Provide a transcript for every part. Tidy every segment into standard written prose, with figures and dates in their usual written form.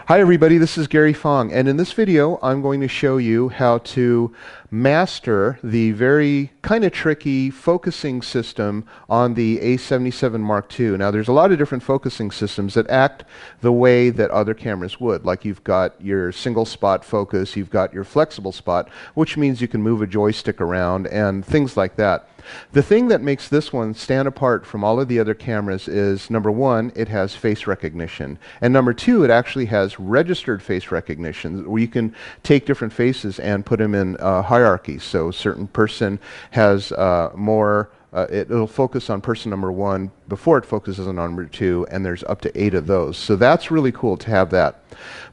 Hi everybody, this is Gary Fong, and in this video I'm going to show you how to master the very kind of tricky focusing system on the a77 Mark II. Now there's a lot of different focusing systems that act the way that other cameras would. Like you've got your single spot focus, you've got your flexible spot, which means you can move a joystick around and things like that. The thing that makes this one stand apart from all of the other cameras is, number one, it has face recognition. And number two, it actually has registered face recognition, where you can take different faces and put them in hierarchy. So a certain person has it'll focus on person number one before it focuses on number two, and there's up to 8 of those. So that's really cool to have that.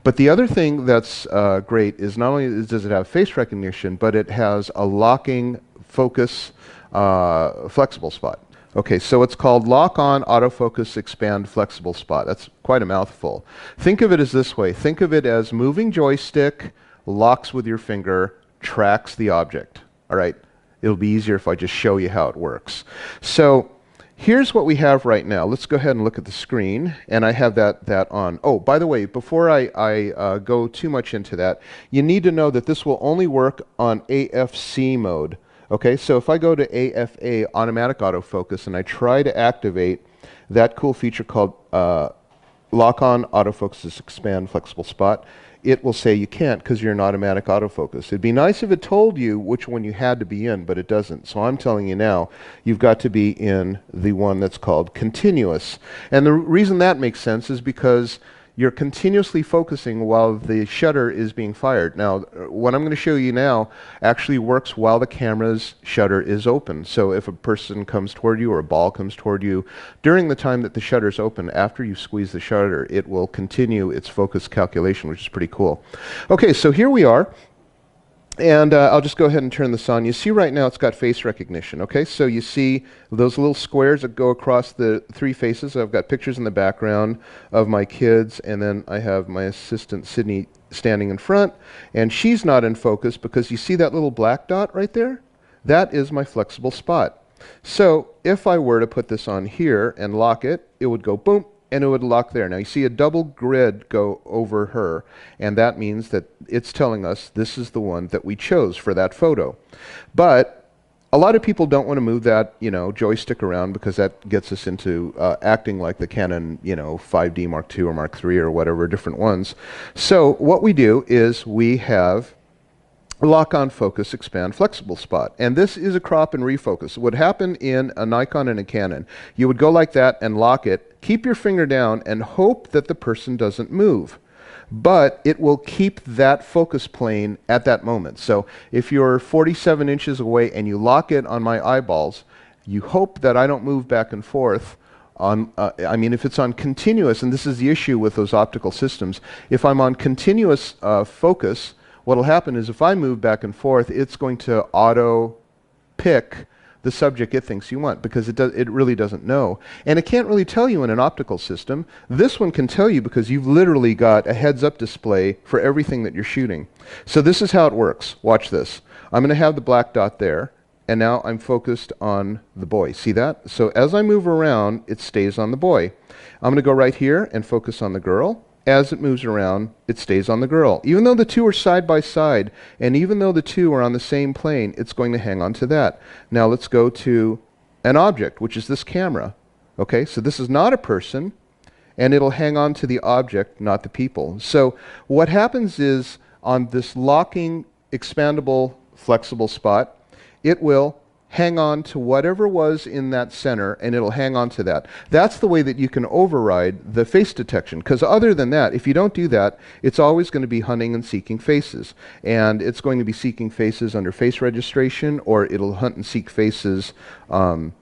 But the other thing that's great is not only does it have face recognition, but it has a locking focus flexible spot. Okay, so it's called Lock On Autofocus Expand Flexible Spot. That's quite a mouthful. Think of it as this way. Think of it as moving joystick, locks with your finger, tracks the object. All right, it'll be easier if I just show you how it works. So here's what we have right now. Let's go ahead and look at the screen, and I have that on. Oh, by the way, before I go too much into that, you need to know that this will only work on AFC mode. Okay, so if I go to AFA, automatic autofocus, and I try to activate that cool feature called Lock On Autofocus Expand Flexible Spot, it will say you can't because you're in automatic autofocus. It'd be nice if it told you which one you had to be in, but it doesn't. So I'm telling you now, you've got to be in the one that's called continuous. And the reason that makes sense is because you're continuously focusing while the shutter is being fired. Now, what I'm going to show you now actually works while the camera's shutter is open. So if a person comes toward you or a ball comes toward you, during the time that the shutter is open, after you squeeze the shutter, it will continue its focus calculation, which is pretty cool. Okay, so here we are. And I'll just go ahead and turn this on. You see right now it's got face recognition, okay? So you see those little squares that go across the 3 faces. I've got pictures in the background of my kids, and then I have my assistant Sydney standing in front, and she's not in focus because you see that little black dot right there? That is my flexible spot. So if I were to put this on here and lock it, it would go boom, and it would lock there. Now you see a double grid go over her, and that means that it's telling us this is the one that we chose for that photo. But a lot of people don't want to move that, joystick around because that gets us into acting like the Canon, 5D Mark II or Mark III or whatever, different ones. So what we do is we have Lock On Focus Expand Flexible Spot. And this is a crop and refocus. It would happen in a Nikon and a Canon. You would go like that and lock it, keep your finger down, and hope that the person doesn't move. But it will keep that focus plane at that moment. So if you're 47 inches away and you lock it on my eyeballs, you hope that I don't move back and forth. If it's on continuous, and this is the issue with those optical systems, if I'm on continuous focus, what will happen is if I move back and forth, it's going to auto pick the subject it thinks you want because it really doesn't know. And it can't really tell you in an optical system. This one can tell you because you've literally got a heads-up display for everything that you're shooting. So this is how it works. Watch this. I'm going to have the black dot there, and now I'm focused on the boy. See that? So as I move around, it stays on the boy. I'm going to go right here and focus on the girl. As it moves around, it stays on the girl. Even though the two are side by side, and even though the two are on the same plane, it's going to hang on to that. Now let's go to an object, which is this camera. Okay, so this is not a person, and it'll hang on to the object, not the people. So what happens is, on this locking, expandable, flexible spot, it will hang on to whatever was in that center, and it'll hang on to that. That's the way that you can override the face detection, because other than that, if you don't do that, it's always going to be hunting and seeking faces. And it's going to be seeking faces under face registration, or it'll hunt and seek faces based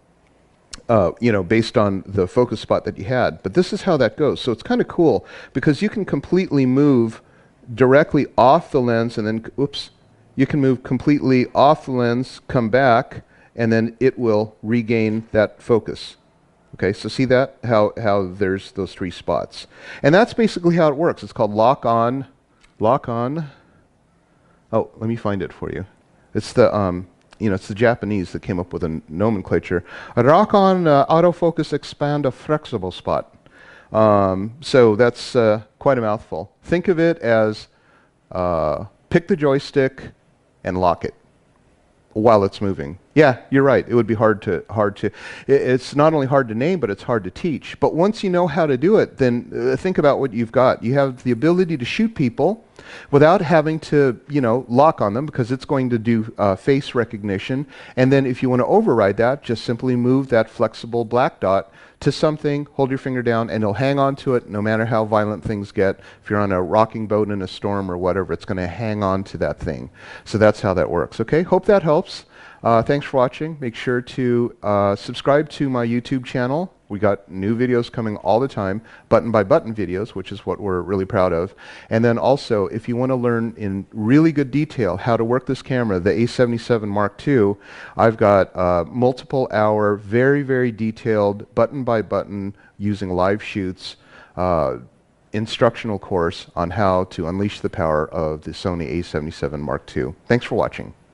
on the focus spot that you had. But this is how that goes. So it's kind of cool, because you can completely move directly off the lens, and then, oops, you can move completely off the lens, come back, and then it will regain that focus. Okay, so see that? How there's those 3 spots. And that's basically how it works. It's called Lock On. Oh, let me find it for you. It's the, it's the Japanese that came up with a nomenclature. Lock On Autofocus Expand a Flexible Spot. So that's quite a mouthful. Think of it as pick the joystick and lock it while it's moving. Yeah, you're right. It would be it's not only hard to name, but it's hard to teach. But once you know how to do it, then think about what you've got. You have the ability to shoot people without having to, lock on them, because it's going to do face recognition. And then if you want to override that, just simply move that flexible black dot to something, hold your finger down, and it'll hang on to it no matter how violent things get. If you're on a rocking boat in a storm or whatever, it's going to hang on to that thing. So that's how that works. Okay, hope that helps. Thanks for watching. Make sure to subscribe to my YouTube channel. We got new videos coming all the time, button by button videos, which is what we're really proud of. And then also, if you want to learn in really good detail how to work this camera, the a77 Mark II, I've got multiple hour, very, very detailed button by button using live shoots instructional course on how to unleash the power of the Sony a77 Mark II. Thanks for watching.